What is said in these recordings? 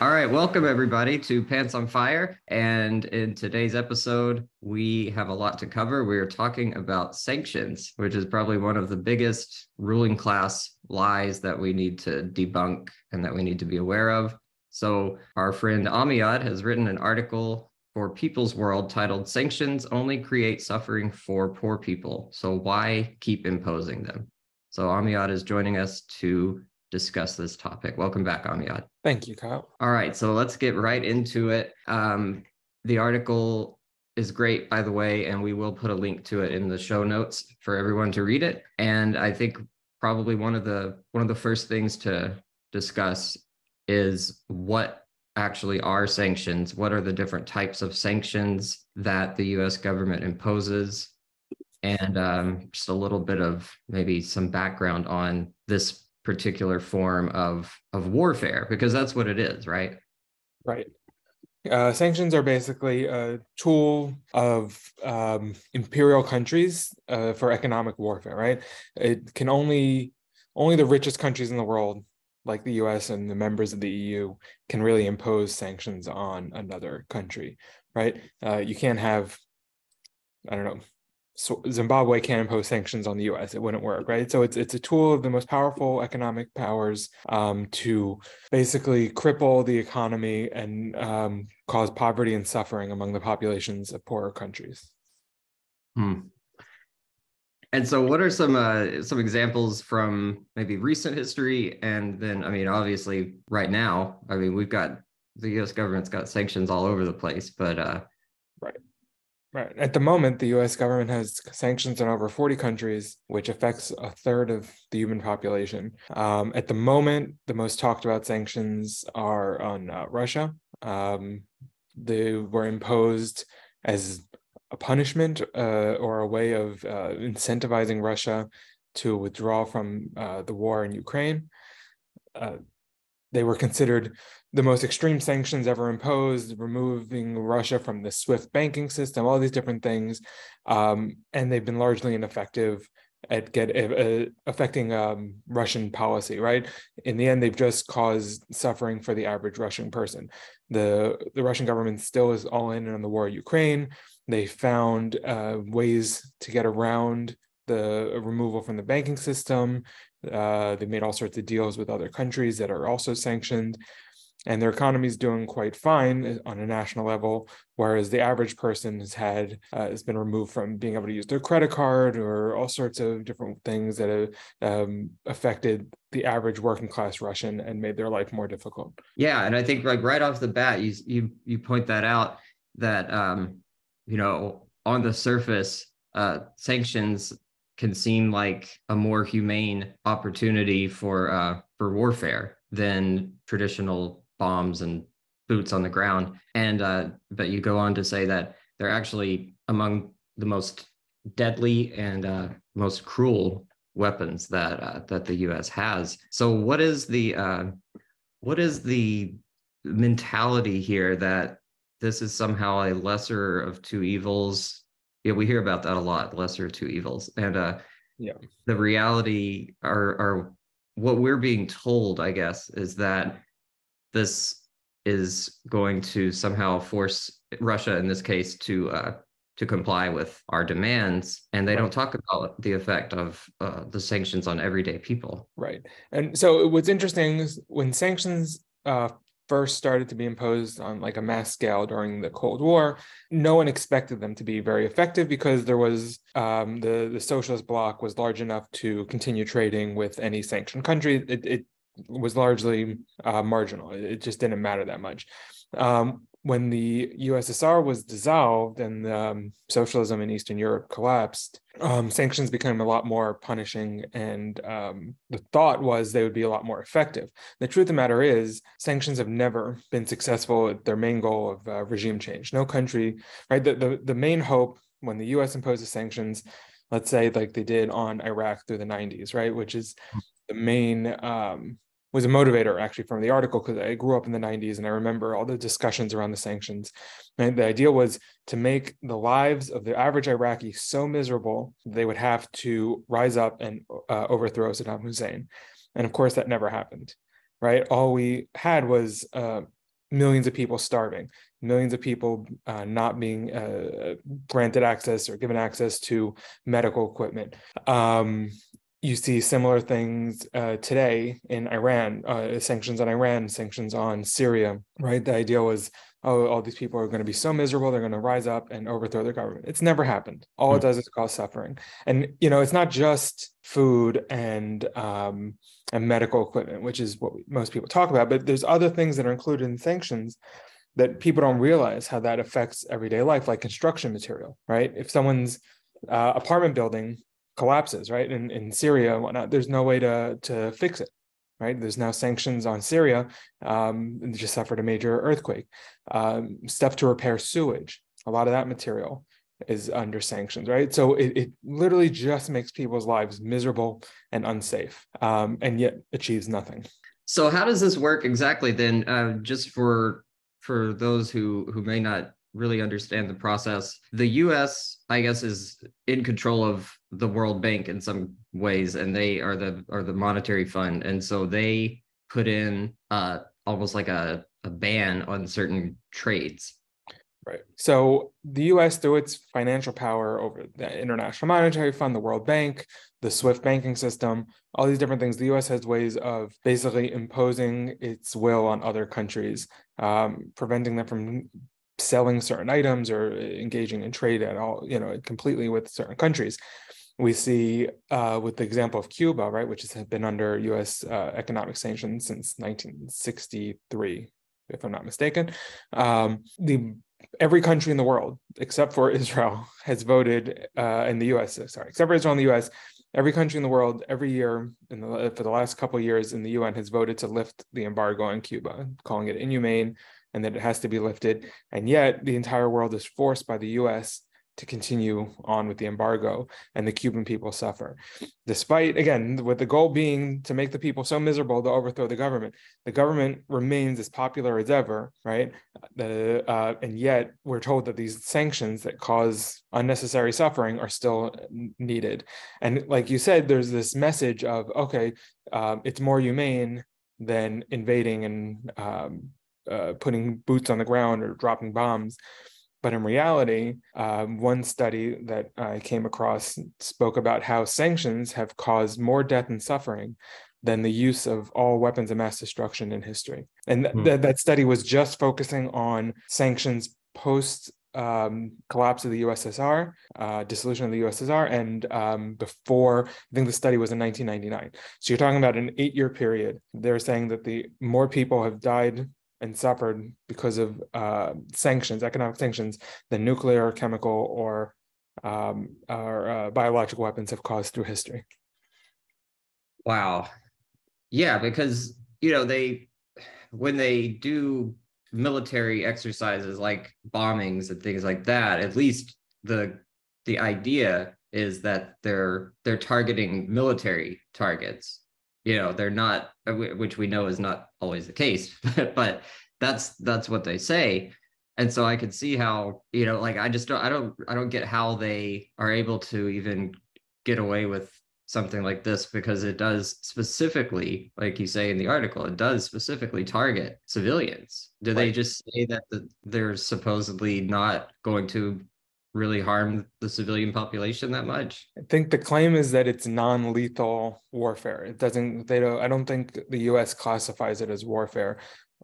All right, welcome everybody to Pants on Fire. And in today's episode, we have a lot to cover. We're talking about sanctions, which is probably one of the biggest ruling class lies that we need to debunk and that we need to be aware of. So our friend Amiad has written an article for People's World titled "Sanctions Only Create Suffering for Poor People. So why keep imposing them?" So Amiad is joining us to discuss this topic. Welcome back, Amiad. Thank you, Kyle. All right, so let's get right into it. The article is great, by the way, and we will put a link to it in the show notes for everyone to read it. And I think probably one of the first things to discuss is what actually are sanctions. What are the different types of sanctions that the U.S. government imposes? And just a little bit of maybe some background on this particular form of warfare, because that's what it is, right? Right. Sanctions are basically a tool of imperial countries for economic warfare, right? It can only the richest countries in the world, like the US and the members of the EU, can really impose sanctions on another country, right? You can't have, I don't know, so Zimbabwe can't impose sanctions on the U.S. It wouldn't work, right? So it's a tool of the most powerful economic powers to basically cripple the economy and cause poverty and suffering among the populations of poorer countries. And so what are some examples from maybe recent history? And then, I mean, obviously right now, I mean, we've got the U.S. government's got sanctions all over the place, but Right. At the moment, the U.S. government has sanctions on over 40 countries, which affects a third of the human population. At the moment, the most talked about sanctions are on Russia. They were imposed as a punishment or a way of incentivizing Russia to withdraw from the war in Ukraine. They were considered the most extreme sanctions ever imposed, removing Russia from the SWIFT banking system, all these different things. And they've been largely ineffective at affecting Russian policy, right? In the end, they've just caused suffering for the average Russian person. The Russian government still is all in on the war in Ukraine. They found ways to get around the removal from the banking system. They made all sorts of deals with other countries that are also sanctioned, and their economy is doing quite fine on a national level, whereas the average person has been removed from being able to use their credit card or all sorts of different things that have affected the average working class Russian and made their life more difficult. yeah, and I think like right off the bat, you point that out that on the surface, sanctions can seem like a more humane opportunity for warfare than traditional bombs and boots on the ground. And but you go on to say that they're actually among the most deadly and most cruel weapons that the U.S. has. So what is the mentality here that this is somehow a lesser of two evils? Yeah, we hear about that a lot, lesser of two evils. And the reality are what we're being told, I guess, is that this is going to somehow force Russia, in this case, to comply with our demands. And they don't talk about the effect of the sanctions on everyday people. Right. And so what's interesting is when sanctions first started to be imposed on like a mass scale during the Cold War, no one expected them to be very effective because there was the socialist bloc was large enough to continue trading with any sanctioned country. It was largely marginal. It just didn't matter that much. When the USSR was dissolved and socialism in Eastern Europe collapsed, sanctions became a lot more punishing, and the thought was they would be a lot more effective. The truth of the matter is, sanctions have never been successful at their main goal of regime change. No country, right? The main hope when the US imposes sanctions, let's say like they did on Iraq through the 90s, right? Which is the main was a motivator actually from the article, because I grew up in the 90s and I remember all the discussions around the sanctions. And the idea was to make the lives of the average Iraqi so miserable they would have to rise up and overthrow Saddam Hussein. And of course, that never happened, right? All we had was millions of people starving, millions of people not being granted access or given access to medical equipment. You see similar things today in Iran, sanctions on Iran, sanctions on Syria, right? The idea was, oh, all these people are going to be so miserable, they're going to rise up and overthrow their government. It's never happened. All it does is cause suffering. And, it's not just food and medical equipment, which is what most people talk about, but there's other things that are included in sanctions that people don't realize how that affects everyday life, like construction material, right? If someone's apartment building collapses, right, in Syria and whatnot, there's no way to fix it, right? There's now sanctions on Syria. They just suffered a major earthquake. Stuff to repair sewage, a lot of that material is under sanctions, right? So it literally just makes people's lives miserable and unsafe, and yet achieves nothing. So how does this work exactly then? Just for those who may not really understand the process, the U.S., I guess, is in control of the World Bank in some ways, and they are the monetary fund, and so they put in almost like a ban on certain trades. Right. So the U.S., through its financial power over the International Monetary Fund, the World Bank, the SWIFT banking system, all these different things, the U.S. has ways of basically imposing its will on other countries, preventing them from selling certain items or engaging in trade at all, completely with certain countries. We see with the example of Cuba, right, which has been under U.S. Economic sanctions since 1963, if I'm not mistaken. Every country in the world, except for Israel, has voted in the U.S. Except for Israel and the U.S., every country in the world, every year for the last couple of years in the UN has voted to lift the embargo on Cuba, calling it inhumane and that it has to be lifted. And yet the entire world is forced by the U.S. to continue on with the embargo, and the Cuban people suffer. Despite, again, with the goal being to make the people so miserable to overthrow the government remains as popular as ever, right? And yet we're told that these sanctions that cause unnecessary suffering are still needed. And like you said, there's this message of, okay, it's more humane than invading and putting boots on the ground or dropping bombs. But in reality, one study that I came across spoke about how sanctions have caused more death and suffering than the use of all weapons of mass destruction in history. And that study was just focusing on sanctions post collapse of the USSR, dissolution of the USSR, and before, I think the study was in 1999. So you're talking about an 8-year period. They're saying that the more people have died and suffered because of sanctions, economic sanctions, than nuclear, chemical, or biological weapons have caused through history. Wow. Yeah, because, when they do military exercises like bombings and things like that, at least the idea is that they're targeting military targets. They're not, which we know is not always the case, but that's what they say. And so I could see how, I don't get how they are able to even get away with something like this, because it does specifically, like you say in the article, it does specifically target civilians. Do they just say that they're supposedly not going to really harm the civilian population that much? I think the claim is that it's non-lethal warfare. I don't think the US classifies it as warfare.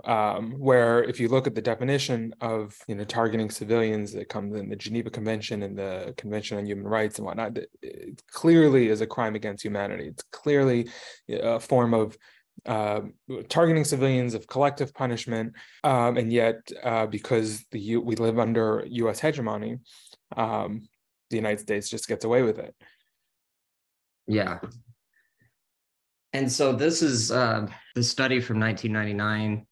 Where if you look at the definition of targeting civilians that comes in the Geneva Convention and the Convention on Human Rights and whatnot, it clearly is a crime against humanity. It's clearly a form of targeting civilians, of collective punishment, and yet because we live under U.S. hegemony, the United States just gets away with it. Yeah. And so this is the study from 1999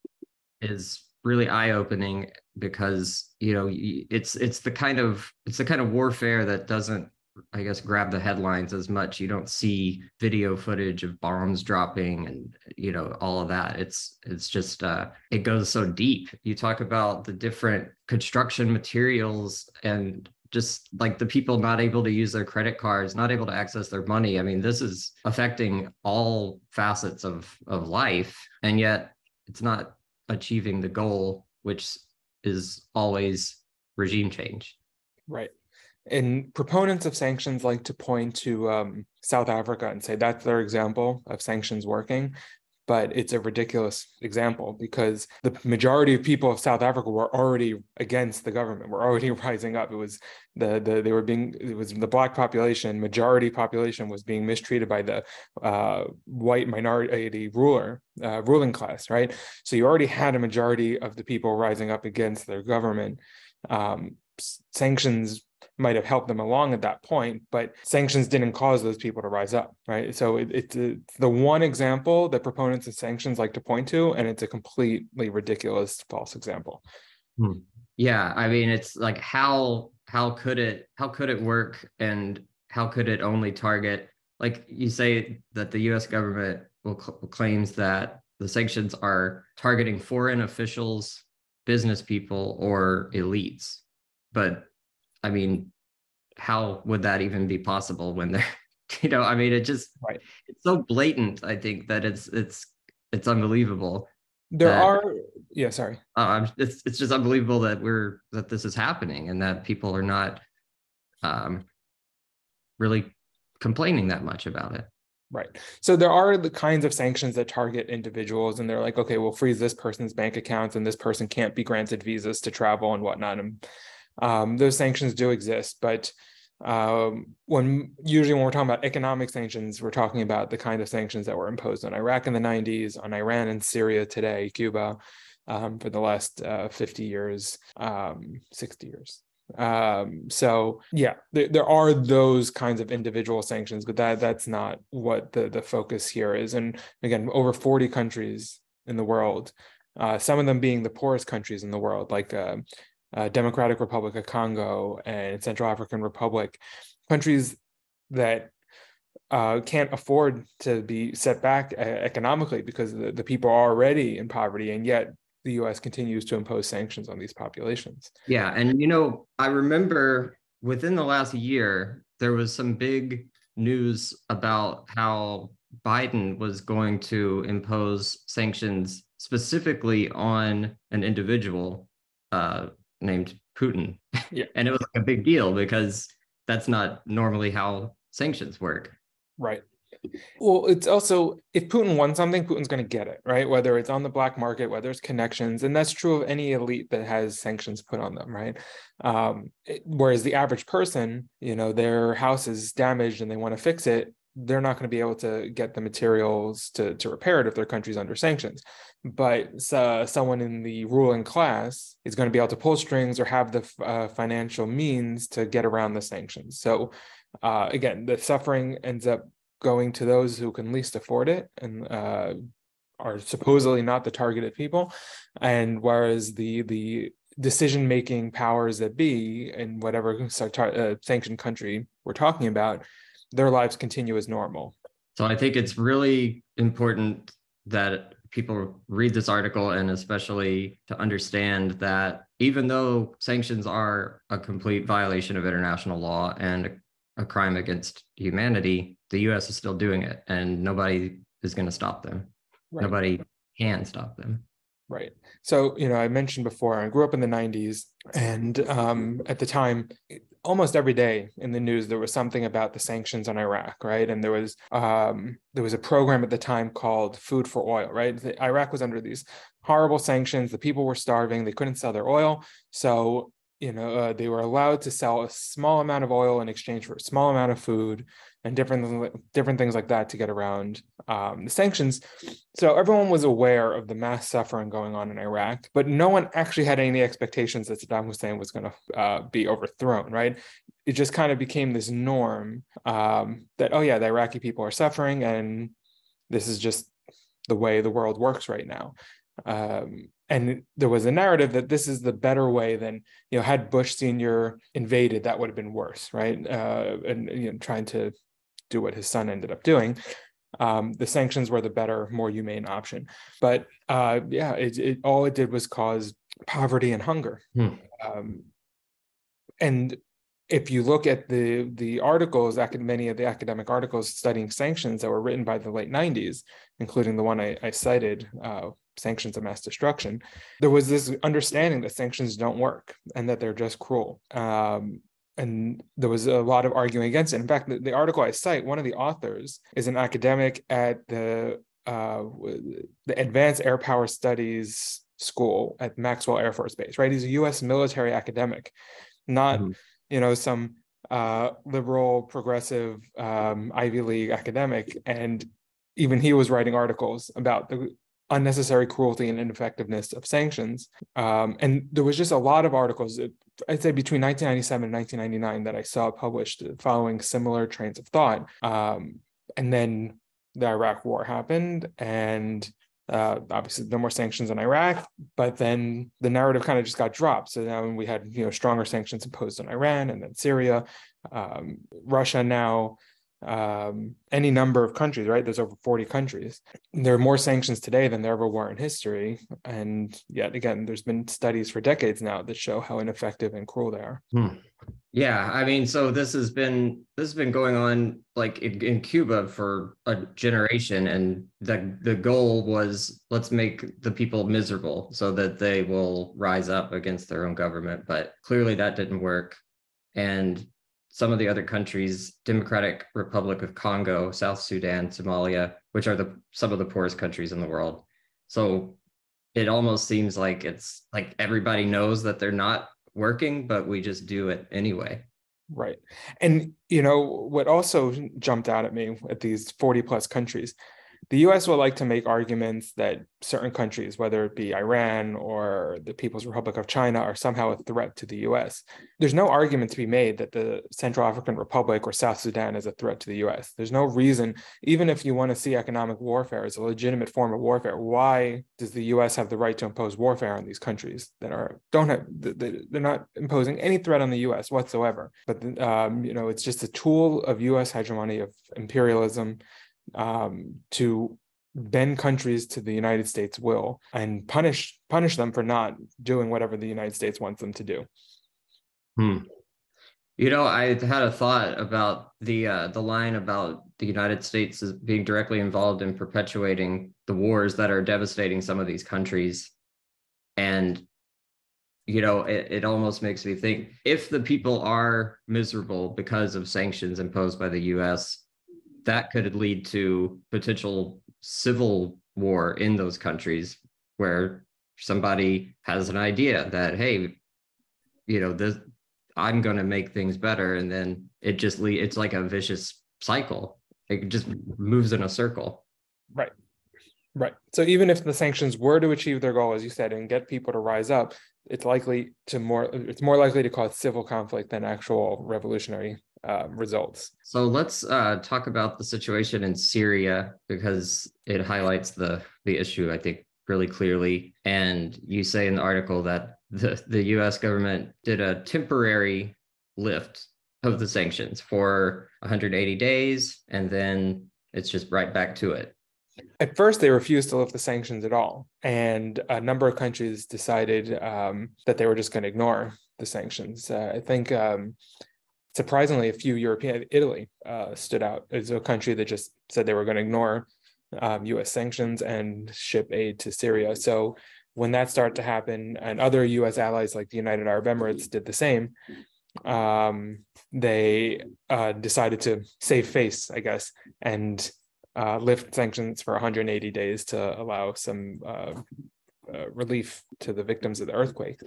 is really eye-opening, because it's the kind of warfare that doesn't, I guess, grab the headlines as much. You don't see video footage of bombs dropping and all of that. It's just it goes so deep. You talk about the different construction materials and just like the people not able to use their credit cards, not able to access their money. I mean, this is affecting all facets of life, and yet it's not achieving the goal, which is always regime change. Right. And proponents of sanctions like to point to South Africa and say that's their example of sanctions working. But it's a ridiculous example because the majority of people of South Africa were already against the government, were already rising up. It was the black population, majority population was being mistreated by the white minority ruling class, right? So you already had a majority of the people rising up against their government. Sanctions might have helped them along at that point, but sanctions didn't cause those people to rise up, right? So it's the one example that proponents of sanctions like to point to, and it's a completely ridiculous false example. Yeah, I mean, it's like how could it work, and how could it only target, like you say that the U.S. government claims that the sanctions are targeting foreign officials, business people, or elites, but I mean, how would that even be possible when they're, I mean, it's so blatant, I think, that it's unbelievable. Sorry. It's just unbelievable that this is happening and that people are not really complaining that much about it. Right. So there are the kinds of sanctions that target individuals, and they're like, okay, we'll freeze this person's bank accounts, and this person can't be granted visas to travel and whatnot. And those sanctions do exist, but when we're talking about economic sanctions, we're talking about the kind of sanctions that were imposed on Iraq in the 90s, on Iran and Syria today, Cuba, for the last 50 years, 60 years. So yeah, there are those kinds of individual sanctions, but that's not what the focus here is. And again, over 40 countries in the world, some of them being the poorest countries in the world, like Democratic Republic of Congo and Central African Republic, countries that can't afford to be set back economically because the people are already in poverty, and yet the U.S. continues to impose sanctions on these populations. Yeah, and I remember within the last year, there was some big news about how Biden was going to impose sanctions specifically on an individual named Putin. Yeah. And it was like a big deal because that's not normally how sanctions work. Right. Well, it's also, if Putin wants something, Putin's going to get it, right? Whether it's on the black market, whether it's connections, and that's true of any elite that has sanctions put on them, right? Whereas the average person, their house is damaged and they want to fix it, they're not going to be able to get the materials to repair it if their country's under sanctions. But someone in the ruling class is going to be able to pull strings or have the financial means to get around the sanctions. So again, the suffering ends up going to those who can least afford it and are supposedly not the targeted people. And whereas the decision-making powers that be in whatever sanctioned country we're talking about, their lives continue as normal. So I think it's really important that people read this article, and especially to understand that even though sanctions are a complete violation of international law and a crime against humanity, the U.S. is still doing it, and nobody is going to stop them. Right. Nobody can stop them. Right. So, I mentioned before, I grew up in the 90s, and at the time, almost every day in the news, there was something about the sanctions on Iraq, right? And there was a program at the time called Food for Oil, right? Iraq was under these horrible sanctions. The people were starving. They couldn't sell their oil. So, they were allowed to sell a small amount of oil in exchange for a small amount of food and different things like that to get around the sanctions. So everyone was aware of the mass suffering going on in Iraq, but no one actually had any expectations that Saddam Hussein was going to be overthrown, right? It just kind of became this norm that, oh yeah, the Iraqi people are suffering, and this is just the way the world works right now. And there was a narrative that this is the better way than, had Bush Sr. invaded, that would have been worse, right? And trying to do what his son ended up doing. The sanctions were the better, more humane option. But it all it did was cause poverty and hunger. And if you look at the articles, many of the academic articles studying sanctions that were written by the late 90s, including the one I cited, Sanctions of Mass Destruction, there was this understanding that sanctions don't work and that they're just cruel. And there was a lot of arguing against it. In fact, the article I cite, one of the authors is an academic at the Advanced Air Power Studies School at Maxwell Air Force Base, right? He's a U.S. military academic, not some liberal, progressive Ivy League academic. And even he was writing articles about the unnecessary cruelty and ineffectiveness of sanctions. And there was just a lot of articles, I'd say between 1997 and 1999, that I saw published following similar trains of thought. And then the Iraq War happened, and obviously no more sanctions in Iraq, but then the narrative kind of just got dropped. So now we had stronger sanctions imposed on Iran, and then Syria, Russia now, any number of countries, right? There's over 40 countries. There are more sanctions today than there ever were in history. And yet again, there's been studies for decades now that show how ineffective and cruel they are. Yeah, I mean, so this has been going on like in Cuba for a generation, and the goal was, let's make the people miserable so that they will rise up against their own government. But clearly that didn't work. And some of the other countries, Democratic Republic of Congo, South Sudan, Somalia, which are some of the poorest countries in the world. So it almost seems like it's like everybody knows that they're not working, but we just do it anyway. Right. And, what also jumped out at me at these 40 plus countries, the US would like to make arguments that certain countries, whether it be Iran or the People's Republic of China, are somehow a threat to the US. There's no argument to be made that the Central African Republic or South Sudan is a threat to the US. There's no reason, even if you want to see economic warfare as a legitimate form of warfare, why does the US have the right to impose warfare on these countries that they're not imposing any threat on the US whatsoever? But, it's just a tool of US hegemony, of imperialism, to bend countries to the United States will and punish them for not doing whatever the United States wants them to do. I had a thought about the line about the United States as being directly involved in perpetuating the wars that are devastating some of these countries. And it almost makes me think, if the people are miserable because of sanctions imposed by the US, that could lead to potential civil war in those countries, where somebody has an idea that, hey, I'm going to make things better. And then it's like a vicious cycle. It just moves in a circle. Right. So even if the sanctions were to achieve their goal, as you said, and get people to rise up, it's more likely to cause civil conflict than actual revolutionary results. So let's talk about the situation in Syria, because it highlights the issue, I think, really clearly. And you say in the article that the US government did a temporary lift of the sanctions for 180 days, and then it's just right back to it. At first, they refused to lift the sanctions at all. And a number of countries decided that they were just going to ignore the sanctions. I think, surprisingly, a few Italy stood out as a country that just said they were going to ignore US sanctions and ship aid to Syria. So when that started to happen, and other US allies like the United Arab Emirates did the same, they decided to save face, I guess, and lift sanctions for 180 days to allow some relief to the victims of the earthquake.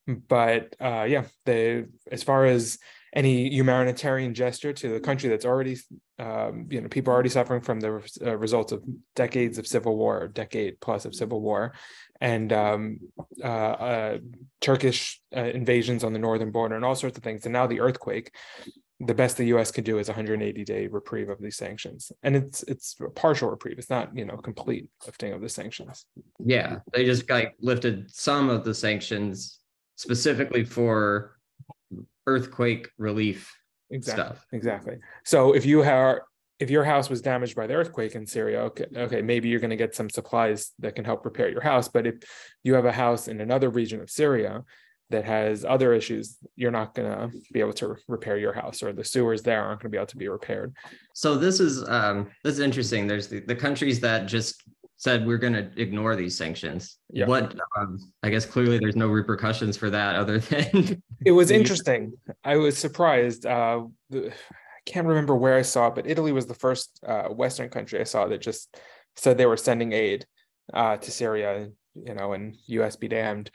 But as far as any humanitarian gesture to the country that's already, people are already suffering from the results of decades of civil war, decade plus of civil war, and Turkish invasions on the northern border and all sorts of things. And now the earthquake, the best the U.S. could do is 180-day reprieve of these sanctions. And it's a partial reprieve. It's not, complete lifting of the sanctions. Yeah, they just lifted some of the sanctions specifically for earthquake relief stuff. Exactly. So if your house was damaged by the earthquake in Syria, okay, maybe you're going to get some supplies that can help repair your house. But if you have a house in another region of Syria that has other issues, you're not going to be able to repair your house, or the sewers there aren't going to be able to be repaired. So this is interesting. There's the countries that just said we're going to ignore these sanctions. Yeah. What I guess clearly there's no repercussions for that other than it was interesting. I was surprised. I can't remember where I saw it, but Italy was the first Western country I saw that just said they were sending aid to Syria, and US be damned.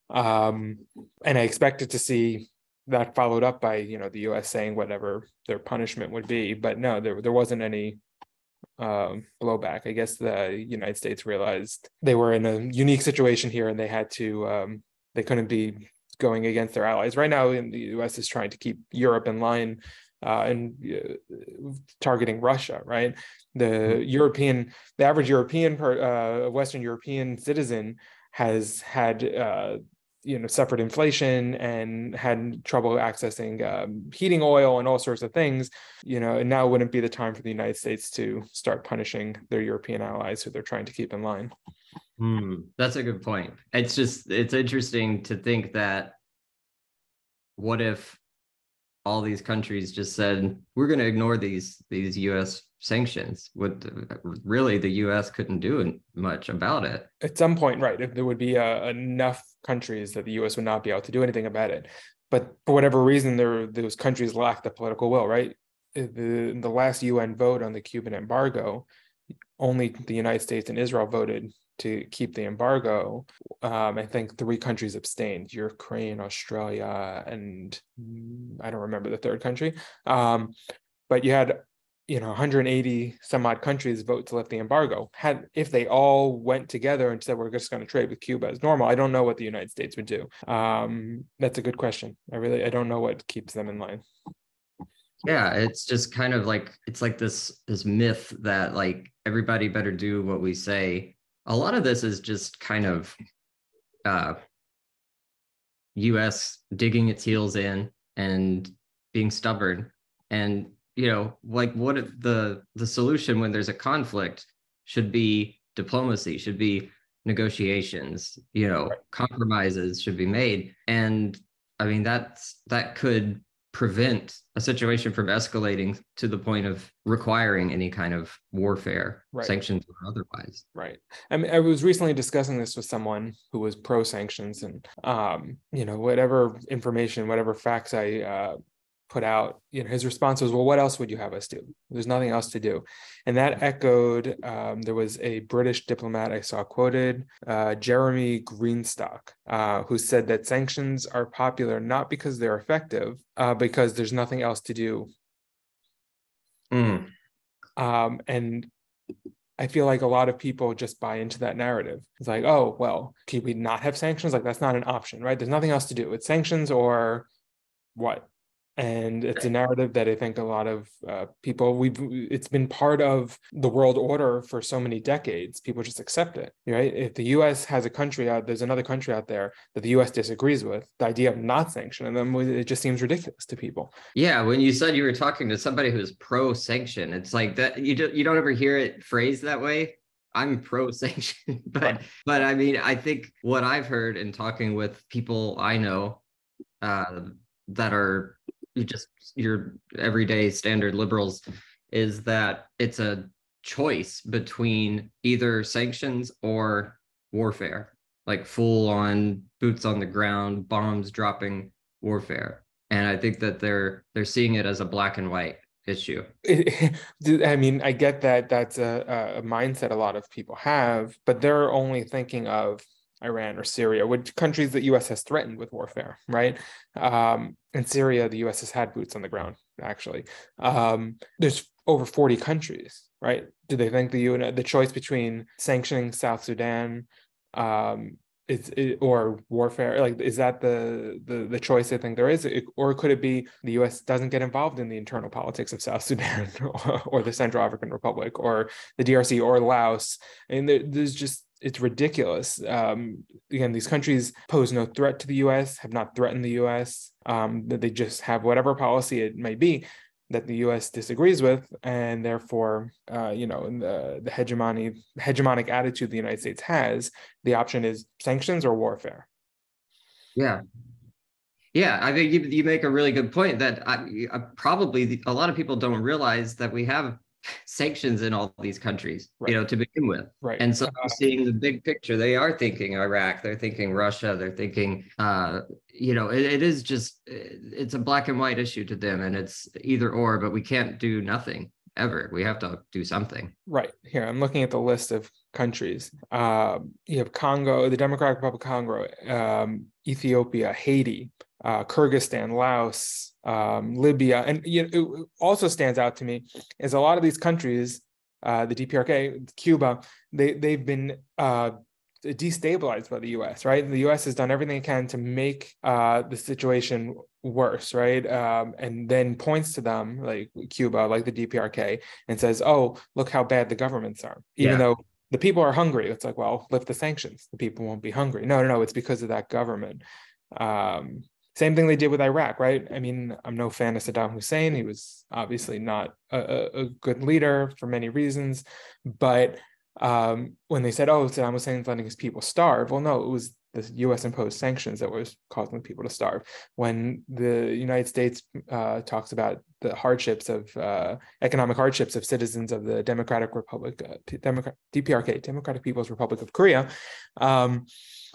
And I expected to see that followed up by, the US saying whatever their punishment would be. But no, there wasn't any blowback. I guess the United States realized they were in a unique situation here, and they had to, they couldn't be going against their allies. Right now, the US is trying to keep Europe in line and targeting Russia, right? The average European, Western European citizen has had, suffered inflation and had trouble accessing heating oil and all sorts of things, and now wouldn't be the time for the United States to start punishing their European allies who they're trying to keep in line. That's a good point. It's interesting to think that what if all these countries just said, we're going to ignore these US sanctions? Really, the US couldn't do much about it. At some point, right, if there would be enough countries that the US would not be able to do anything about it. But for whatever reason, those countries lack the political will, right? The last UN vote on the Cuban embargo, only the United States and Israel voted to keep the embargo. I think 3 countries abstained: Ukraine, Australia, and I don't remember the third country. But you had 180 some odd countries vote to lift the embargo. If they all went together and said we're just going to trade with Cuba as normal, I don't know what the United States would do. That's a good question. I don't know what keeps them in line. Yeah, it's just kind of like, it's like this myth that like everybody better do what we say. A lot of this is just kind of US digging its heels in and being stubborn. And like what the solution when there's a conflict should be diplomacy, should be negotiations, compromises should be made. And I mean, that could prevent a situation from escalating to the point of requiring any kind of warfare, right, sanctions or otherwise. Right. I mean, I was recently discussing this with someone who was pro sanctions, and whatever information, whatever facts I put out, his response was, well, what else would you have us do? There's nothing else to do. And that echoed, there was a British diplomat I saw quoted, Jeremy Greenstock, who said that sanctions are popular not because they're effective, because there's nothing else to do. And I feel like a lot of people just buy into that narrative. It's like, oh, well, can we not have sanctions? Like, that's not an option, right? There's nothing else to do. It's sanctions or what? And it's a narrative that I think a lot of people, it's been part of the world order for so many decades. People just accept it, right? If the US has a country there's another country out there that the US disagrees with, the idea of not sanctioning them, it just seems ridiculous to people. Yeah, when you said you were talking to somebody who's pro-sanction, it's like that you don't ever hear it phrased that way. I'm pro-sanction, but I mean, I think what I've heard in talking with people I know that are your everyday standard liberals is that it's a choice between either sanctions or warfare, like full on boots on the ground, bombs dropping warfare. And I think that they're seeing it as a black and white issue. I mean, I get that that's a mindset a lot of people have, but they're only thinking of Iran or Syria, which countries that U.S. has threatened with warfare, right? In Syria, the U.S. has had boots on the ground, actually. There's over 40 countries, right? Do they think the choice between sanctioning South Sudan or warfare, like, is that the choice they think there is? Or could it be the U.S. doesn't get involved in the internal politics of South Sudan or the Central African Republic or the DRC or Laos? And there's just, it's ridiculous. Again, these countries pose no threat to the U.S., have not threatened the U.S., that they just have whatever policy it may be that the U.S. disagrees with, and therefore, in the hegemonic attitude the United States has, the option is sanctions or warfare. Yeah, Yeah, I think you make a really good point that probably a lot of people don't realize that we have sanctions in all these countries, Right. to begin with. Right. And so seeing the big picture, they are thinking Iraq, they're thinking Russia, they're thinking, it is just, it's a black and white issue to them, and it's either or, but we can't do nothing ever. We have to do something. Right. Here, I'm looking at the list of countries. You have Congo, the Democratic Republic of Congo, Ethiopia, Haiti, Kyrgyzstan, Laos, Libya. And it also stands out to me is a lot of these countries, the DPRK, Cuba, they've been destabilized by the US, right? And the US has done everything it can to make the situation worse, right? And then points to them, like Cuba, like the DPRK, and says, oh, look how bad the governments are. Even though the people are hungry. It's like, well, lift the sanctions. The people won't be hungry. No, it's because of that government. Same thing they did with Iraq, right? I mean, I'm no fan of Saddam Hussein. He was obviously not a good leader for many reasons. But when they said, oh, Saddam Hussein's letting his people starve, well, no, it was the US imposed sanctions that was causing people to starve. When the United States talks about the hardships of economic hardships of citizens of the DPRK, Democratic People's Republic of Korea,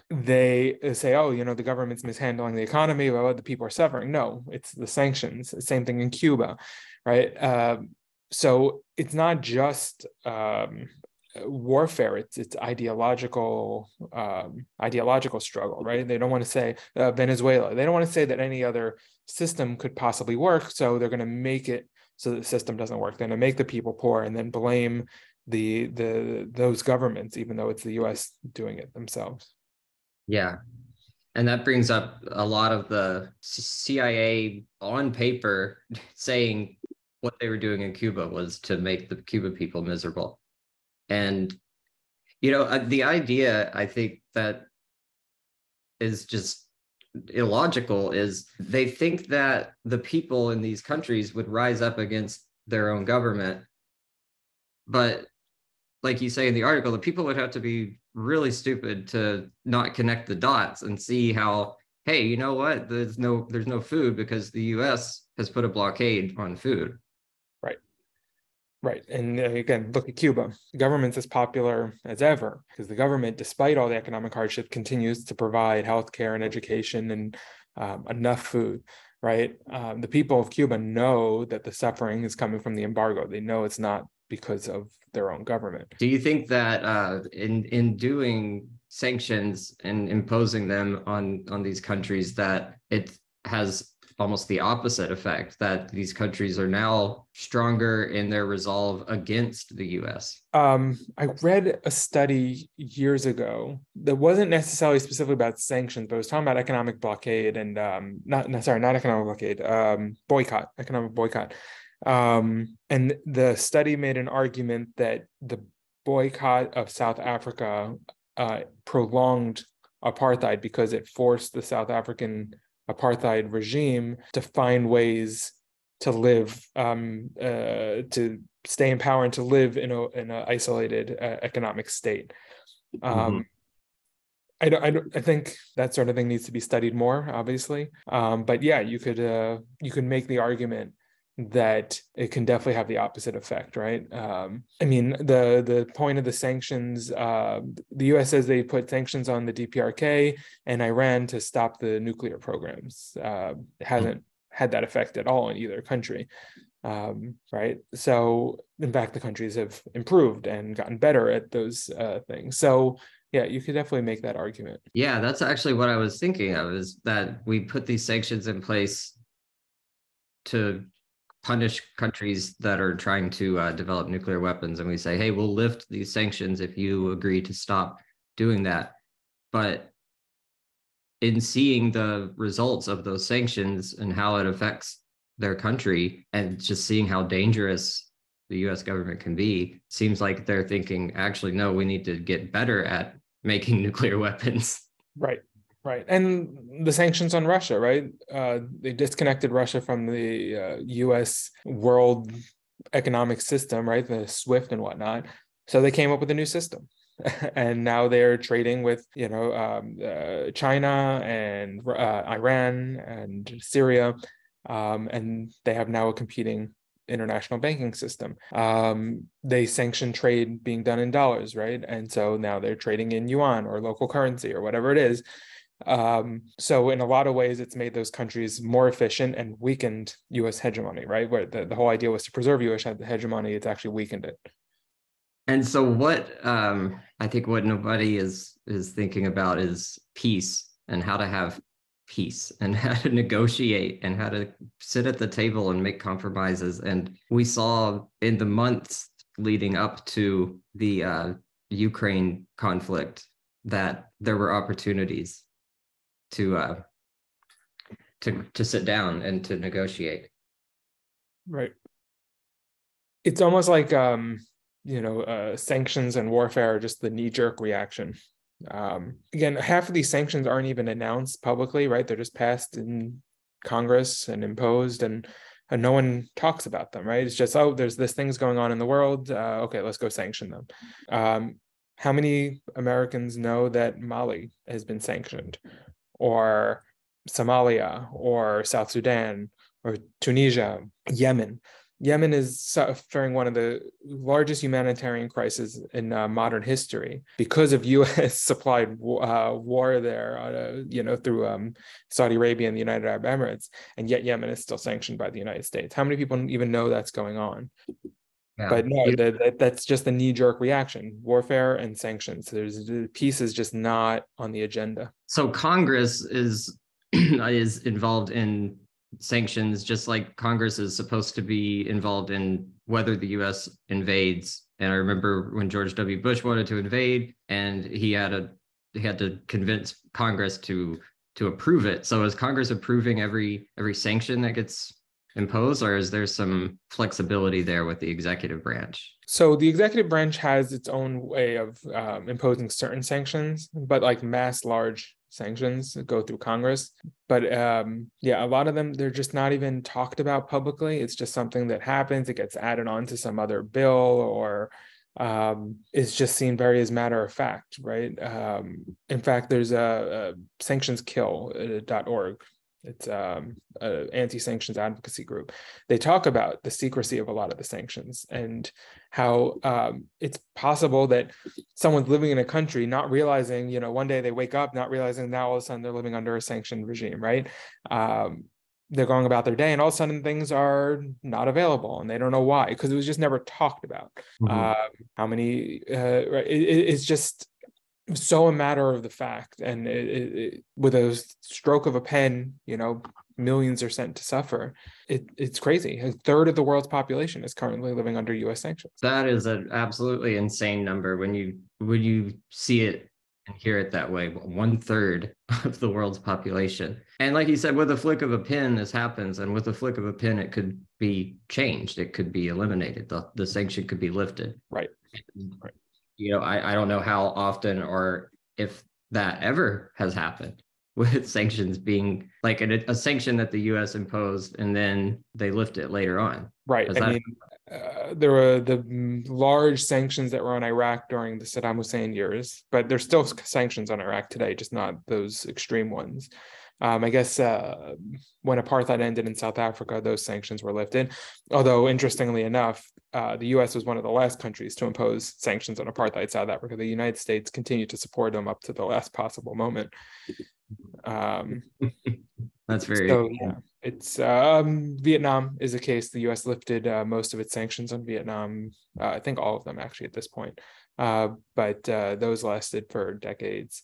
they say, oh, the government's mishandling the economy, well, the people are suffering. No, it's the sanctions. Same thing in Cuba, right? So it's not just warfare, it's ideological struggle, right? They don't want to say Venezuela, they don't want to say that any other system could possibly work, so they're going to make it so the system doesn't work. They're going to make the people poor and then blame those governments, even though it's the US doing it themselves. Yeah. And that brings up a lot of the CIA on paper saying what they were doing in Cuba was to make the Cuban people miserable. And, the idea, I think, that is just illogical is they think that the people in these countries would rise up against their own government. But like you say in the article, the people would have to be really stupid to not connect the dots and see how, hey, you know what? There's no food because the US has put a blockade on food. Right. And again, look at Cuba. The government's as popular as ever because the government, despite all the economic hardship, continues to provide healthcare and education and enough food, right? The people of Cuba know that the suffering is coming from the embargo. They know it's not because of their own government. Do you think that in doing sanctions and imposing them on these countries that it has almost the opposite effect, that these countries are now stronger in their resolve against the US? I read a study years ago that wasn't necessarily specifically about sanctions, but it was talking about economic blockade and not economic blockade, economic boycott. And the study made an argument that the boycott of South Africa prolonged apartheid because it forced the South African apartheid regime to find ways to live, to stay in power and to live in an isolated economic state. I think that sort of thing needs to be studied more, obviously. But yeah, you could make the argument that it can definitely have the opposite effect, right? I mean, the point of the sanctions, the US says they put sanctions on the DPRK and Iran to stop the nuclear programs. It hasn't had that effect at all in either country, right? So in fact, the countries have improved and gotten better at those things. So yeah, you could definitely make that argument. Yeah, that's actually what I was thinking of, is that we put these sanctions in place to punish countries that are trying to develop nuclear weapons. And we say, hey, we'll lift these sanctions if you agree to stop doing that. But in seeing the results of those sanctions and how it affects their country, and just seeing how dangerous the US government can be, seems like they're thinking, actually, no, we need to get better at making nuclear weapons. Right. Right. And the sanctions on Russia, right? They disconnected Russia from the US world economic system, right? The SWIFT and whatnot. So they came up with a new system. and now they're trading with China and Iran and Syria, and they have now a competing international banking system. They sanction trade being done in dollars, right? And so now they're trading in yuan or local currency or whatever it is. So in a lot of ways, it's made those countries more efficient and weakened U.S. hegemony, right? Where the whole idea was to preserve U.S. hegemony, it's actually weakened it. And so what I think what nobody is thinking about is peace and how to have peace and how to negotiate and how to sit at the table and make compromises. And we saw in the months leading up to the Ukraine conflict that there were opportunities to sit down and to negotiate. Right. It's almost like sanctions and warfare are just the knee-jerk reaction. Again, half of these sanctions aren't even announced publicly, right? They're just passed in Congress and imposed, and no one talks about them, right? It's just, oh, there's this things going on in the world. Okay, let's go sanction them. How many Americans know that Mali has been sanctioned, or Somalia, or South Sudan, or Tunisia, Yemen? Yemen is suffering one of the largest humanitarian crises in modern history because of U.S. supplied war there, through Saudi Arabia and the United Arab Emirates, and yet Yemen is still sanctioned by the United States. How many people even know that's going on? Yeah. But no, that's just a knee-jerk reaction: warfare and sanctions. Peace is just not on the agenda. So Congress is involved in sanctions, just like Congress is supposed to be involved in whether the U.S. invades. And I remember when George W. Bush wanted to invade, and he had to convince Congress to approve it. So is Congress approving every sanction that gets imposed, or is there some flexibility there with the executive branch? So the executive branch has its own way of imposing certain sanctions, but like large sanctions go through Congress. But a lot of them, they're just not even talked about publicly. It's just something that happens. It gets added on to some other bill, or it's just seen very as matter of fact, right? In fact, there's a sanctionskill.org. It's an anti-sanctions advocacy group. They talk about the secrecy of a lot of the sanctions and how it's possible that someone's living in a country not realizing, one day they wake up not realizing now all of a sudden they're living under a sanctioned regime, right? They're going about their day and all of a sudden things are not available and they don't know why, because it was just never talked about. How many, it's just so a matter of the fact, and with a stroke of a pen, millions are sent to suffer. It's crazy. A third of the world's population is currently living under U.S. sanctions. That is an absolutely insane number when you see it and hear it that way. 1/3 of the world's population, and like you said, with a flick of a pen, this happens, and with a flick of a pen, it could be changed. It could be eliminated. The sanction could be lifted. Right. I don't know how often or if that ever has happened, with sanctions being like a sanction that the U.S. imposed and then they lift it later on. Right. There were the large sanctions that were on Iraq during the Saddam Hussein years, but there's still sanctions on Iraq today, just not those extreme ones. I guess when apartheid ended in South Africa, those sanctions were lifted. Although, interestingly enough, the U.S. was one of the last countries to impose sanctions on apartheid South Africa. The United States continued to support them up to the last possible moment. That's very It's Vietnam is a case. The U.S. lifted most of its sanctions on Vietnam. I think all of them actually at this point, but those lasted for decades.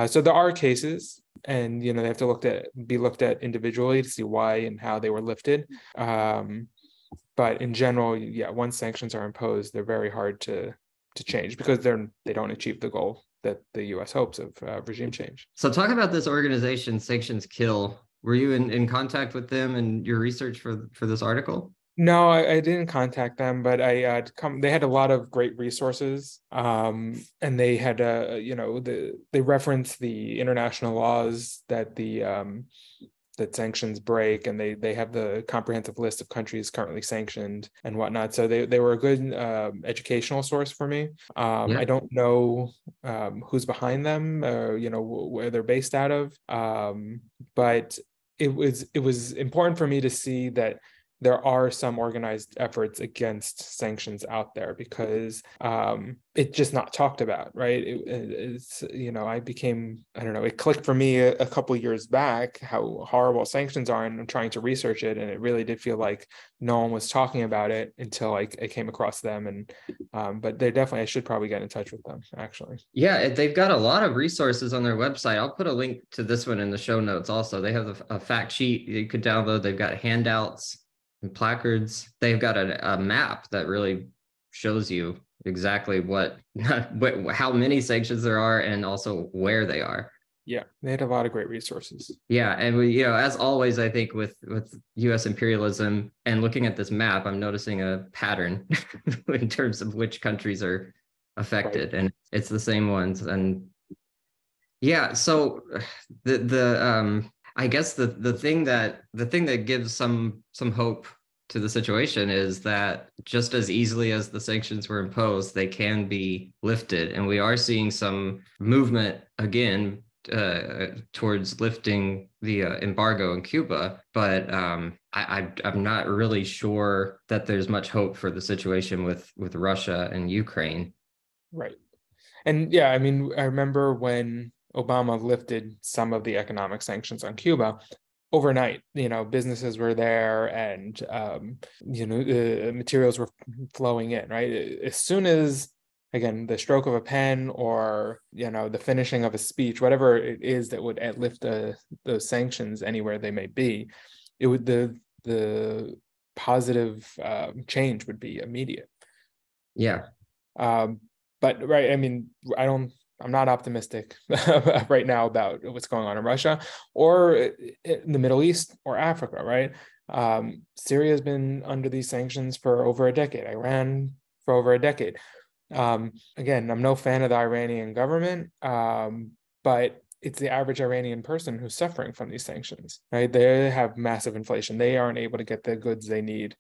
So there are cases, and they have to be looked at individually to see why and how they were lifted. But in general, once sanctions are imposed, they're very hard to change because they don't achieve the goal that the U.S. hopes of regime change. So talk about this organization, Sanctions Kill. Were you in contact with them in your research for this article? No, I didn't contact them, but they had a lot of great resources, and they had they referenced the international laws that the that sanctions break, and they have the comprehensive list of countries currently sanctioned and whatnot. So they were a good educational source for me. I don't know who's behind them, where they're based out of, but it was important for me to see that there are some organized efforts against sanctions out there, because it's just not talked about, right? It's, I don't know, it clicked for me a couple of years back how horrible sanctions are, and I'm trying to research it, and it really did feel like no one was talking about it until I came across them. And but they definitely, I should probably get in touch with them, actually. Yeah, they've got a lot of resources on their website. I'll put a link to this one in the show notes also. They have a fact sheet you could download. They've got handouts and placards. They've got a map that really shows you exactly how many sanctions there are, and also where they are. Yeah, they had a lot of great resources. Yeah, and we, as always, I think with U.S. imperialism and looking at this map, I'm noticing a pattern in terms of which countries are affected, right. And it's the same ones. And yeah, so the I guess the thing that gives some hope to the situation is that just as easily as the sanctions were imposed, they can be lifted, and we are seeing some movement again towards lifting the embargo in Cuba. But I'm not really sure that there's much hope for the situation with Russia and Ukraine. Right. And yeah, I mean, I remember when Obama lifted some of the economic sanctions on Cuba overnight, businesses were there, and materials were flowing in, right? As soon as, again, the stroke of a pen, or the finishing of a speech, whatever it is that would lift those sanctions anywhere they may be, it would, the positive change would be immediate. Yeah. But right, I mean, I'm not optimistic right now about what's going on in Russia or in the Middle East or Africa, right? Syria has been under these sanctions for over a decade. Iran for over a decade. Again, I'm no fan of the Iranian government, but it's the average Iranian person who's suffering from these sanctions, right? They have massive inflation. They aren't able to get the goods they need.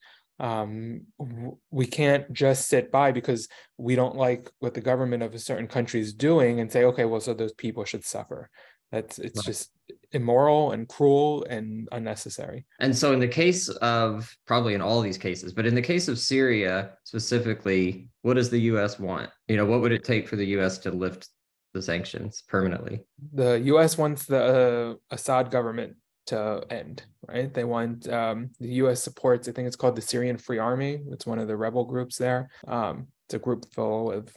We can't just sit by because we don't like what the government of a certain country is doing and say, okay, well, so those people should suffer. It's right. Just immoral and cruel and unnecessary. And so in the case of, probably in all these cases, but in the case of Syria specifically, what does the U.S. want? What would it take for the U.S. to lift the sanctions permanently? The U.S. wants the Assad government to end, right? They want, the U.S. supports, I think it's called the Syrian Free Army. It's one of the rebel groups there. It's a group full of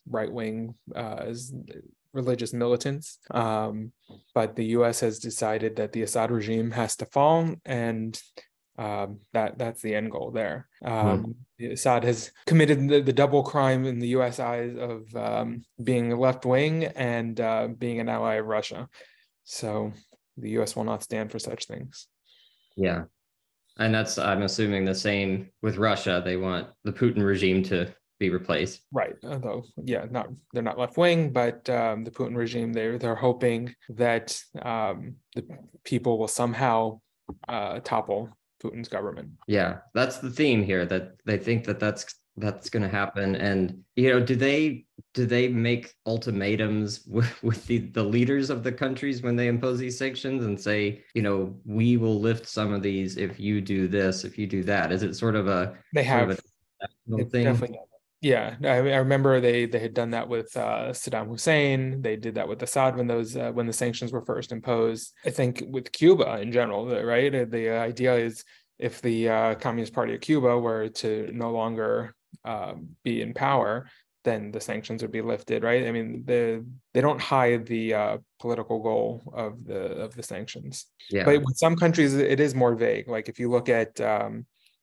right-wing religious militants. But the U.S. has decided that the Assad regime has to fall, and that's the end goal there. Assad has committed the double crime in the U.S. eyes of being left-wing and being an ally of Russia. So the U.S. will not stand for such things. Yeah. And I'm assuming the same with Russia. They want the Putin regime to be replaced. Right. Although, yeah, they're not left wing, but the Putin regime, they're hoping that the people will somehow topple Putin's government. Yeah, that's the theme here, that they think that that's going to happen. And do they make ultimatums with the leaders of the countries when they impose these sanctions and say, we will lift some of these if you do this, if you do that? Is it sort of a thing? Definitely. Yeah, I remember they had done that with Saddam Hussein. They did that with Assad when the sanctions were first imposed. I think with Cuba in general, right? The idea is if the Communist Party of Cuba were to no longer be in power, then the sanctions would be lifted, right? I mean, they don't hide the political goal of the sanctions. Yeah. But with some countries, it is more vague. Like if you look at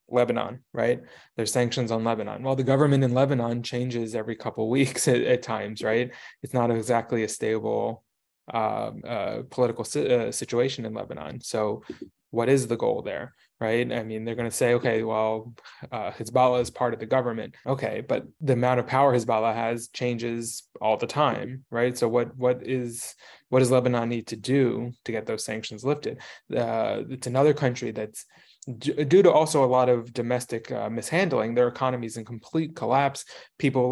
Lebanon, right? There's sanctions on Lebanon. Well, the government in Lebanon changes every couple of weeks at times, right? It's not exactly a stable political situation in Lebanon. So what is the goal there, right? I mean, they're going to say, okay, well, Hezbollah is part of the government. Okay, but the amount of power Hezbollah has changes all the time, right? So what does Lebanon need to do to get those sanctions lifted? It's another country that's, due to also a lot of domestic mishandling, their economy is in complete collapse. People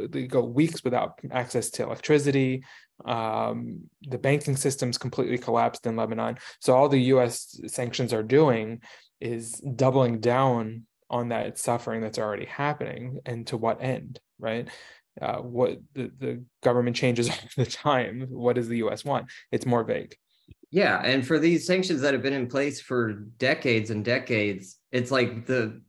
they go weeks without access to electricity. The banking system's completely collapsed in Lebanon. So all the U.S. sanctions are doing is doubling down on that suffering that's already happening. And to what end, right? What the government changes all the time. What does the U.S. want? It's more vague. Yeah, and for these sanctions that have been in place for decades and decades, it's like the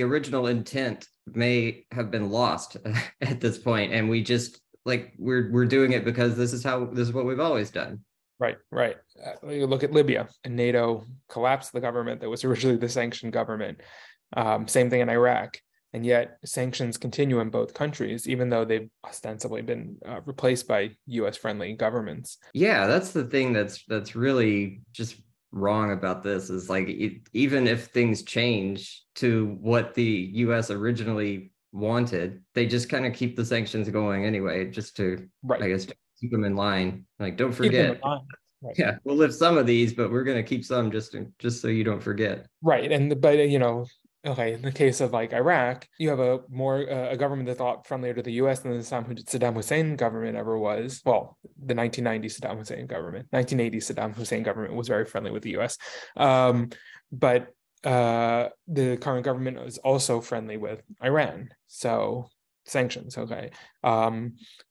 original intent may have been lost at this point, and we just like we're doing it because this is what we've always done. Right. You look at Libya, and NATO collapsed the government that was originally the sanctioned government. Same thing in Iraq. And yet sanctions continue in both countries, even though they've ostensibly been replaced by U.S.-friendly governments. Yeah, that's the thing that's really just wrong about this is like even if things change to what the U.S. originally wanted, they just kind of keep the sanctions going anyway, just to, I guess, keep them in line. Like, don't forget. Right. Yeah, we'll lift some of these, but we're going to keep some just so you don't forget. Right. But okay, in the case of like Iraq, you have a government that's a lot friendlier to the U.S. than the Saddam Hussein government ever was. Well, the 1990 Saddam Hussein government, 1980 Saddam Hussein government was very friendly with the U.S. But the current government is also friendly with Iran. So sanctions, okay.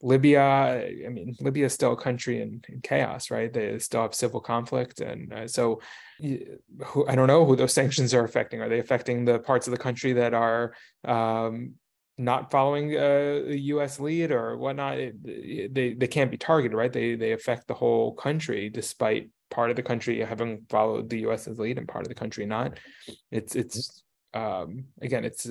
Libya, I mean, Libya is still a country in chaos, right? They still have civil conflict. And so I don't know who those sanctions are affecting. Are they affecting the parts of the country that are not following the U.S. lead or whatnot? They can't be targeted, right? They affect the whole country, despite part of the country having followed the U.S.'s lead and part of the country not. It's again, it's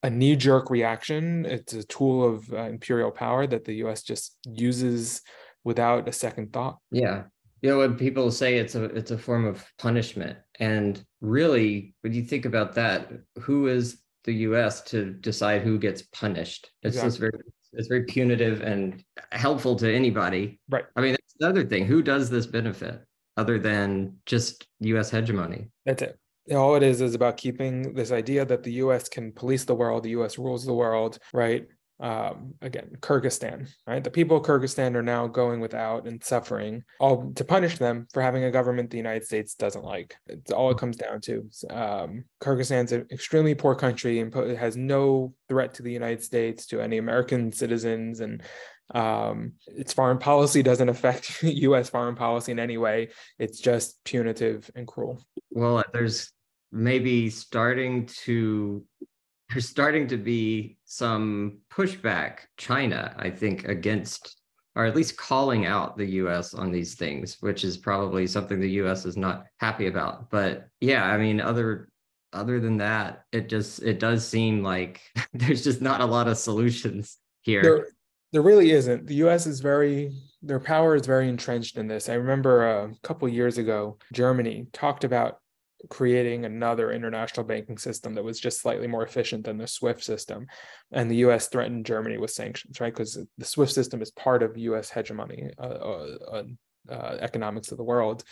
a knee-jerk reaction. It's a tool of imperial power that the U.S. just uses without a second thought. Yeah. When people say it's a form of punishment, and really, when you think about that, who is the U.S. to decide who gets punished? It's just very punitive and helpful to anybody. Right. I mean, that's the other thing. Who does this benefit other than just U.S. hegemony? That's it. All it is about keeping this idea that the U.S. can police the world, the U.S. rules the world, right? Again, Kyrgyzstan, right? The people of Kyrgyzstan are now going without and suffering, all to punish them for having a government the United States doesn't like. It's all it comes down to. Kyrgyzstan's an extremely poor country and it has no threat to the United States, to any American citizens, and its foreign policy doesn't affect U.S. foreign policy in any way. It's just punitive and cruel. Well, there's starting to be some pushback, China, I think, against, or at least calling out the U.S. on these things, which is probably something the U.S. is not happy about. But yeah, I mean, other than that, it does seem like there's just not a lot of solutions here. There really isn't. The U.S. their power is very entrenched in this. I remember a couple years ago, Germany talked about creating another international banking system that was just slightly more efficient than the SWIFT system. And the U.S. threatened Germany with sanctions, right? Because the SWIFT system is part of U.S. hegemony on economics of the world.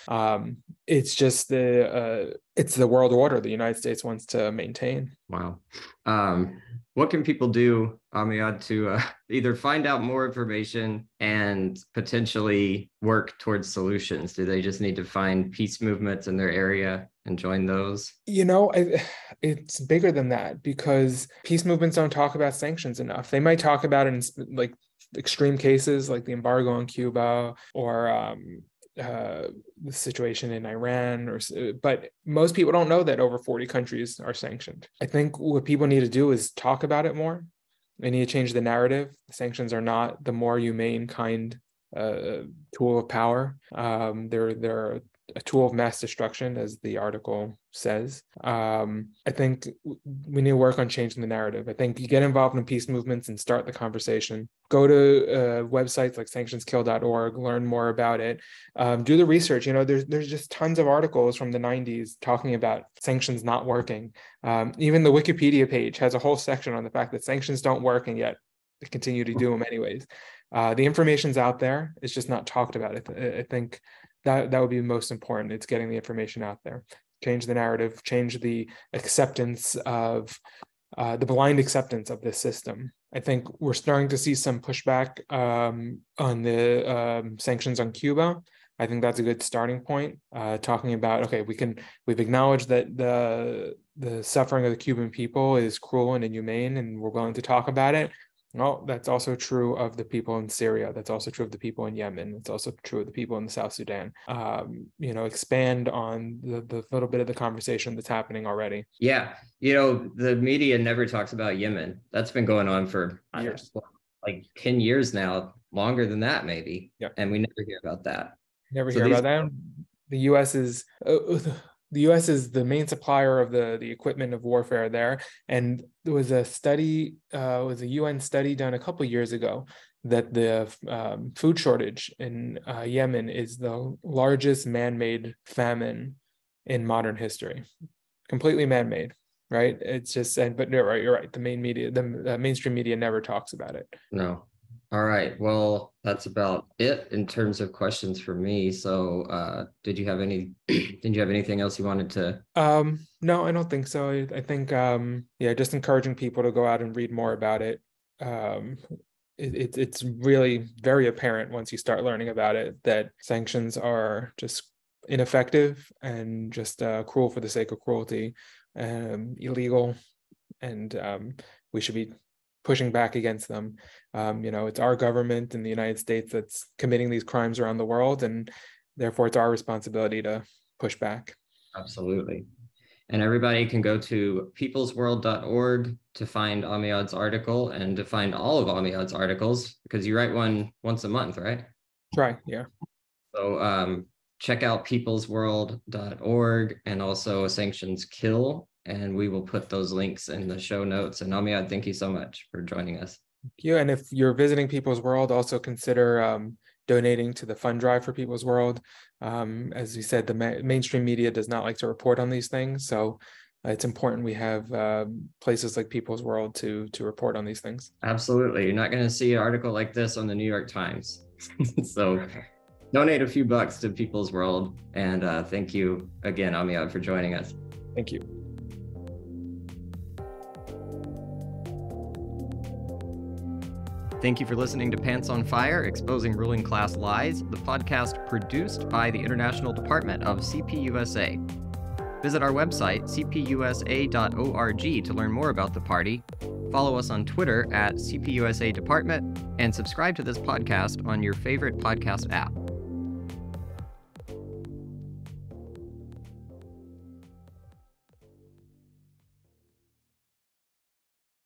It's just it's the world order the United States wants to maintain. Wow. What can people do, Amiad, to either find out more information and potentially work towards solutions? Do they just need to find peace movements in their area and join those? It's bigger than that, because peace movements don't talk about sanctions enough. They might talk about it in like extreme cases like the embargo on Cuba or the situation in Iran, but most people don't know that over 40 countries are sanctioned. I think what people need to do is talk about it more. They need to change the narrative. Sanctions are not the more humane kind tool of power. They're a tool of mass destruction, as the article says. I think we need to work on changing the narrative. I think you get involved in peace movements and start the conversation. Go to websites like sanctionskill.org, learn more about it. Do the research. There's just tons of articles from the 90s talking about sanctions not working. Even the Wikipedia page has a whole section on the fact that sanctions don't work, and yet they continue to do them anyways. The information's out there. It's just not talked about. I think that would be most important. It's getting the information out there. Change the narrative, change the acceptance of the blind acceptance of this system. I think we're starting to see some pushback on the sanctions on Cuba. I think that's a good starting point. Talking about, okay, we've acknowledged that the suffering of the Cuban people is cruel and inhumane, and we're willing to talk about it. Well, that's also true of the people in Syria. That's also true of the people in Yemen. It's also true of the people in the South Sudan. Expand on the little bit of the conversation that's happening already. Yeah. The media never talks about Yemen. That's been going on for years, like 10 years now, longer than that, maybe. Yeah. And we never hear about that. About that. The U.S. is the main supplier of the equipment of warfare there. And there was a study, was a UN study done a couple of years ago that the food shortage in Yemen is the largest man-made famine in modern history. Completely man-made, right? It's just, but you're right. The mainstream media never talks about it. No. All right. Well, that's about it in terms of questions for me. So, did you have anything else you wanted to? No, I don't think so. I think, just encouraging people to go out and read more about it. It's really very apparent once you start learning about it that sanctions are just ineffective and just cruel for the sake of cruelty, illegal, and we should be pushing back against them. It's our government in the United States that's committing these crimes around the world, and therefore it's our responsibility to push back. Absolutely. And everybody can go to peoplesworld.org to find Amiad's article and to find all of Amiad's articles, because you write one once a month, right? Right, yeah. So check out peoplesworld.org and also Sanctions Kill, and we will put those links in the show notes. And Amiad, thank you so much for joining us. Thank you. And if you're visiting People's World, also consider donating to the fund drive for People's World. As you said, the mainstream media does not like to report on these things. So it's important we have places like People's World to report on these things. Absolutely. You're not going to see an article like this on the New York Times. So donate a few bucks to People's World. And thank you again, Amiad, for joining us. Thank you. Thank you for listening to Pants on Fire, Exposing Ruling Class Lies, the podcast produced by the International Department of CPUSA. Visit our website, cpusa.org, to learn more about the party. Follow us on Twitter at CPUSA Department, and subscribe to this podcast on your favorite podcast app.